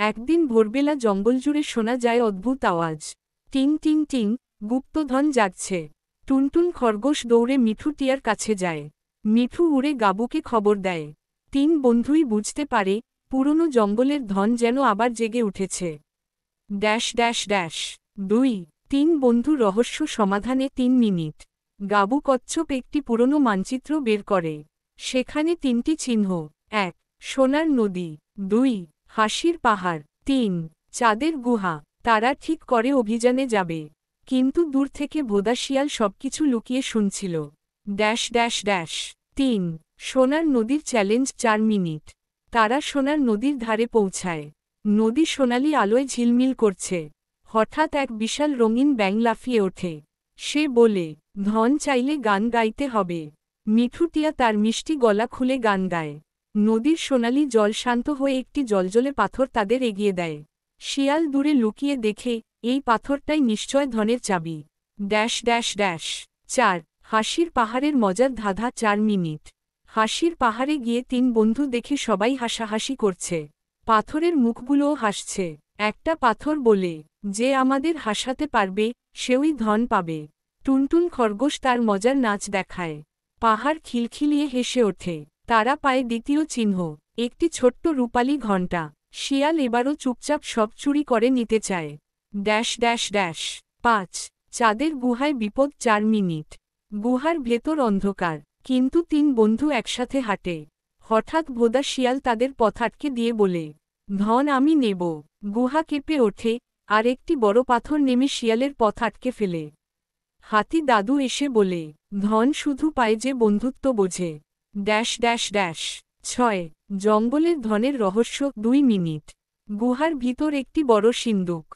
একদিন ভোরবেলা জঙ্গল জুড়ে শোনা যায় অদ্ভুত আওয়াজ। টিং টিং টিং, গুপ্তধন যাচ্ছে। টুনটুন খরগোশ দৌড়ে মিঠু টিয়ার কাছে যায়। মিঠু উড়ে গাবুকে খবর দেয়। তিন বন্ধুই বুঝতে পারে পুরনো জঙ্গলের ধন যেন আবার জেগে উঠেছে। ড্যাশ ড্যাশ ড্যাশ 2 তিন বন্ধু রহস্য সমাধানে 3 মিনিট। গাবু কচ্ছপ একটি পুরনো মানচিত্র বের করে। সেখানে 3টি চিহ্ন। 1 সোনার নদী, 2 হাসির পাহাড়, 3 চাঁদের গুহা। তারা ঠিক করে অভিযানে যাবে, কিন্তু দূর থেকে ভোদা শিয়াল সবকিছু লুকিয়ে শুনছিল। ড্যাশ ড্যাশ ড্যাশ 3 সোনার নদীর চ্যালেঞ্জ 4 মিনিট। তারা সোনার নদীর ধারে পৌঁছায়। নদী সোনালি আলোয় ঝিলমিল করছে। হঠাৎ এক বিশাল রঙিন ব্যাঙ লাফিয়ে ওঠে। সে বলে, ধন চাইলে গান গাইতে হবে। মিঠু টিয়া তার মিষ্টি গলা খুলে গান গায়। নদীর সোনালি জল শান্ত হয়ে একটি জলজলে পাথর তাদের এগিয়ে দেয়। শিয়াল দূরে লুকিয়ে দেখে, এই পাথরটাই নিশ্চয় ধনের চাবি। ড্যাশ ড্যাশ ড্যাশ 4 হাসির পাহাড়ের মজার ধাঁধা 4 মিনিট। হাসির পাহাড়ে গিয়ে 3 বন্ধু দেখে সবাই হাসাহাসি করছে। পাথরের মুখগুলোও হাসছে। একটা পাথর বলে, যে আমাদের হাসাতে পারবে সেওই ধন পাবে। টুনটুন খরগোশ তার মজার নাচ দেখায়। পাহাড় খিলখিলিয়ে হেসে ওঠে। তারা পায় দ্বিতীয় চিহ্ন, একটি ছোট্ট রূপালী ঘণ্টা। শিয়াল এবারও চুপচাপ সব চুরি করে নিতে চায়। ড্যাশ ড্যাশ ড্যাশ 5 চাঁদের গুহায় বিপদ 4 মিনিট। গুহার ভেতর অন্ধকার, কিন্তু 3 বন্ধু একসাথে হাঁটে। হঠাৎ ভোদা শিয়াল তাদের পথ আটকে দিয়ে বলে, ধন আমি নেব। গুহা কেঁপে ওঠে, আর একটি বড় পাথর নেমে শিয়ালের পথ আটকে ফেলে। হাতি দাদু এসে বলে, ধন শুধু পায় যে বন্ধুত্ব বোঝে। ড্যাশ ড্যাশ ড্যাশ 6 জঙ্গলের ধনের রহস্য 2 মিনিট। গুহার ভিতর একটি বড় সিন্দুক।